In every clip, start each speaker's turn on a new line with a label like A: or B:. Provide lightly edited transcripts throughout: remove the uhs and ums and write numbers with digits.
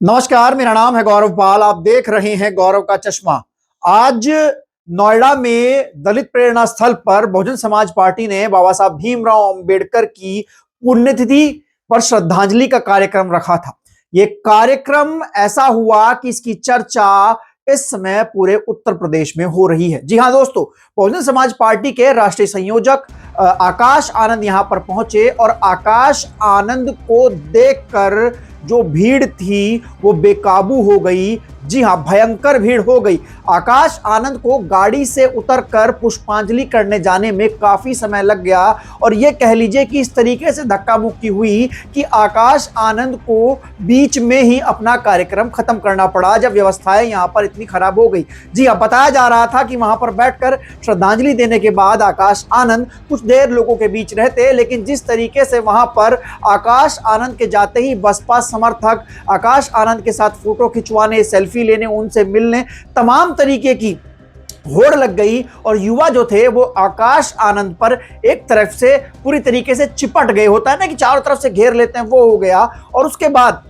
A: नमस्कार, मेरा नाम है गौरव पाल। आप देख रहे हैं गौरव का चश्मा। आज नोएडा में दलित प्रेरणा स्थल पर बहुजन समाज पार्टी ने बाबा साहब भीमराव अंबेडकर की पुण्यतिथि पर श्रद्धांजलि का कार्यक्रम रखा था। यह कार्यक्रम ऐसा हुआ कि इसकी चर्चा इस समय पूरे उत्तर प्रदेश में हो रही है। जी हां दोस्तों, बहुजन समाज पार्टी के राष्ट्रीय संयोजक आकाश आनंद यहां पर पहुंचे और आकाश आनंद को देखकर जो भीड़ थी वो बेकाबू हो गई। जी हां, भयंकर भीड़ हो गई। आकाश आनंद को गाड़ी से उतरकर पुष्पांजलि करने जाने में काफी समय लग गया और यह कह लीजिए कि इस तरीके से धक्का मुक्की हुई कि आकाश आनंद को बीच में ही अपना कार्यक्रम खत्म करना पड़ा जब व्यवस्थाएं यहां पर इतनी खराब हो गई। जी हां, बताया जा रहा था कि वहां पर बैठकर श्रद्धांजलि देने के बाद आकाश आनंद कुछ देर लोगों के बीच रहते, लेकिन जिस तरीके से वहां पर आकाश आनंद के जाते ही बसपा समर्थक आकाश आनंद के साथ फोटो खिंचवाने, सेल्फी लेने, उनसे मिलने, तमाम तरीके की होड़ लग गई और युवा जो थे वो आकाश आनंद पर एक तरफ से पूरी तरीके से चिपट गए। होता है ना कि चारों तरफ से घेर लेते हैं, वो हो गया। और उसके बाद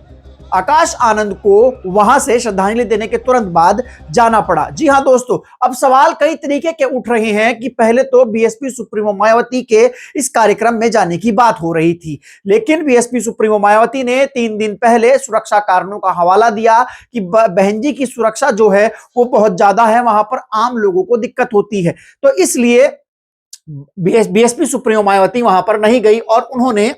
A: आकाश आनंद को वहां से श्रद्धांजलि देने के तुरंत बाद जाना पड़ा। जी हां दोस्तों, अब सवाल कई तरीके के उठ रहे हैं कि पहले तो बीएसपी सुप्रीमो मायावती के इस कार्यक्रम में जाने की बात हो रही थी, लेकिन बीएसपी सुप्रीमो मायावती ने 3 दिन पहले सुरक्षा कारणों का हवाला दिया कि बहन जी की सुरक्षा जो है वो बहुत ज्यादा है, वहां पर आम लोगों को दिक्कत होती है। तो इसलिए बीएसपी सुप्रीमो मायावती वहां पर नहीं गई और उन्होंने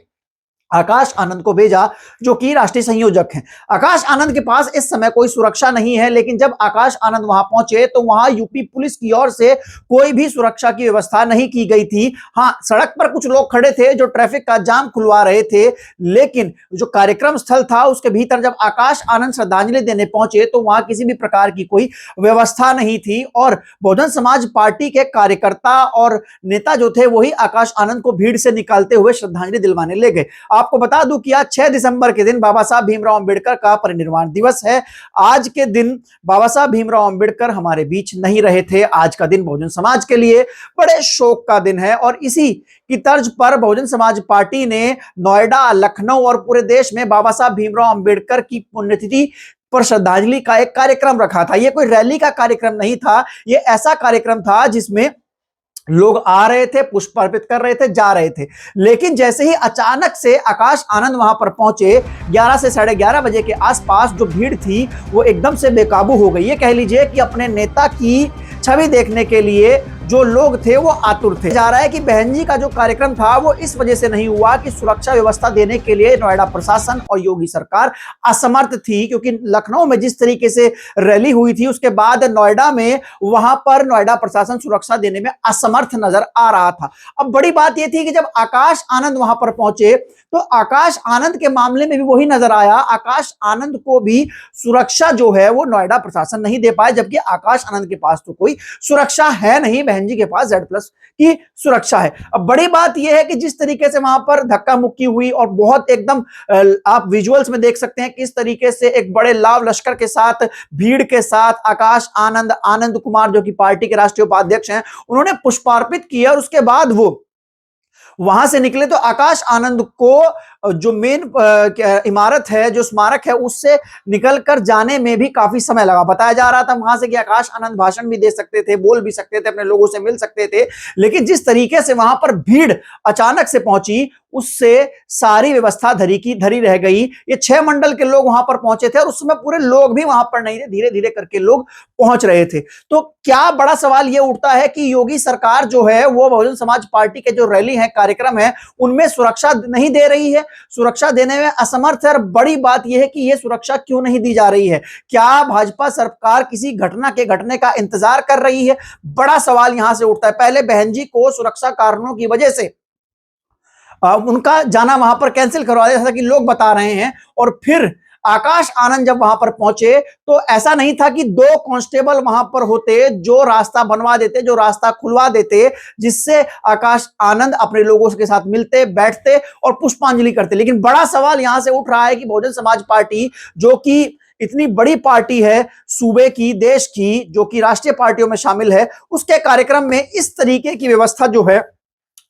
A: आकाश आनंद को भेजा, जो कि राष्ट्रीय संयोजक हैं। आकाश आनंद के पास इस समय कोई सुरक्षा नहीं है, लेकिन जब आकाश आनंद वहां पहुंचे तो वहां यूपी पुलिस की ओर से कोई भी सुरक्षा की व्यवस्था नहीं की गई थी। हां, सड़क पर कुछ लोग खड़े थे जो ट्रैफिक का जाम खुलवा रहे थे, लेकिन जो कार्यक्रम स्थल था उसके भीतर जब आकाश आनंद श्रद्धांजलि देने पहुंचे तो वहां किसी भी प्रकार की कोई व्यवस्था नहीं थी और बहुजन समाज पार्टी के कार्यकर्ता और नेता जो थे वही आकाश आनंद को भीड़ से निकालते हुए श्रद्धांजलि दिलवाने ले गए। आपको बता दूं कि आज 6 दिसंबर के दिन बाबा साहब भीमराव अंबेडकर का परिनिर्वाण दिवस है। आज के दिन बाबा साहब भीमराव अंबेडकर हमारे बीच नहीं रहे थे। आज का दिन बहुजन समाज के लिए बड़े शोक का दिन है और इसी की तर्ज पर बहुजन समाज पार्टी ने नोएडा, लखनऊ और पूरे देश में बाबा साहब भीमराव अंबेडकर की पुण्यतिथि पर श्रद्धांजलि का एक कार्यक्रम रखा था। यह कोई रैली का कार्यक्रम नहीं था, यह ऐसा कार्यक्रम था जिसमें लोग आ रहे थे, पुष्प अर्पित कर रहे थे, जा रहे थे। लेकिन जैसे ही अचानक से आकाश आनंद वहां पर पहुंचे, 11 से 11:30 बजे के आसपास जो भीड़ थी वो एकदम से बेकाबू हो गई। ये कह लीजिए कि अपने नेता की छवि देखने के लिए जो लोग थे वो आतुर थे। जा रहा है कि बहन जी का जो कार्यक्रम था वो इस वजह से नहीं हुआ कि सुरक्षा व्यवस्था देने के लिए नोएडा प्रशासन और योगी सरकार असमर्थ थी, क्योंकि लखनऊ में जिस तरीके से रैली हुई थी उसके बाद नोएडा में वहां पर नोएडा प्रशासन सुरक्षा देने में असमर्थ नजर आ रहा था। अब बड़ी बात यह थी कि जब आकाश आनंद वहां पर पहुंचे तो आकाश आनंद के मामले में भी वही नजर आया। आकाश आनंद को भी सुरक्षा जो है वो नोएडा प्रशासन नहीं दे पाए, जबकि आकाश आनंद के पास तो कोई सुरक्षा है नहीं, बहन जी के पास Z+ की सुरक्षा है। अब बड़ी बात यह है कि जिस तरीके से वहां पर धक्का मुक्की हुई और बहुत एकदम आप विजुअल्स में देख सकते हैं किस तरीके से एक बड़े लाव लश्कर के साथ, भीड़ के साथ आकाश आनंद, आनंद कुमार जो कि पार्टी के राष्ट्रीय उपाध्यक्ष हैं, उन्होंने पुष्पार्पित किया और उसके बाद वो वहां से निकले तो आकाश आनंद को जो मेन इमारत है, जो स्मारक है, उससे निकलकर जाने में भी काफी समय लगा। बताया जा रहा था वहां से कि आकाश आनंद भाषण भी दे सकते थे, बोल भी सकते थे, अपने लोगों से मिल सकते थे, लेकिन जिस तरीके से वहां पर भीड़ अचानक से पहुंची उससे सारी व्यवस्था धरी रह गई। ये 6 मंडल के लोग वहां पर पहुंचे थे और उस समय पूरे लोग भी वहां पर नहीं थे, धीरे धीरे करके लोग पहुंच रहे थे। तो क्या बड़ा सवाल ये उठता है कि योगी सरकार जो है वो बहुजन समाज पार्टी के जो रैली है, कार्यक्रम है, उनमें सुरक्षा नहीं दे रही है, सुरक्षा देने में असमर्थ है। और बड़ी बात यह है कि यह सुरक्षा क्यों नहीं दी जा रही है? क्या भाजपा सरकार किसी घटना के घटने का इंतजार कर रही है? बड़ा सवाल यहां से उठता है। पहले बहन जी को सुरक्षा कारणों की वजह से उनका जाना वहां पर कैंसिल करवा दिया, जैसा कि लोग बता रहे हैं, और फिर आकाश आनंद जब वहां पर पहुंचे तो ऐसा नहीं था कि 2 कांस्टेबल वहां पर होते जो रास्ता बनवा देते, जो रास्ता खुलवा देते, जिससे आकाश आनंद अपने लोगों के साथ मिलते, बैठते और पुष्पांजलि करते। लेकिन बड़ा सवाल यहां से उठ रहा है कि बहुजन समाज पार्टी, जो कि इतनी बड़ी पार्टी है सूबे की, देश की, जो कि राष्ट्रीय पार्टियों में शामिल है, उसके कार्यक्रम में इस तरीके की व्यवस्था जो है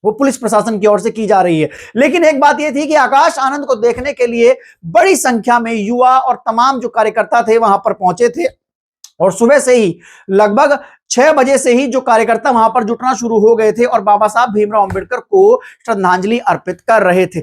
A: वो पुलिस प्रशासन की ओर से की जा रही है। लेकिन एक बात यह थी कि आकाश आनंद को देखने के लिए बड़ी संख्या में युवा और तमाम जो कार्यकर्ता थे वहां पर पहुंचे थे और सुबह से ही लगभग 6 बजे से ही जो कार्यकर्ता वहां पर जुटना शुरू हो गए थे और बाबा साहब भीमराव अंबेडकर को श्रद्धांजलि अर्पित कर रहे थे।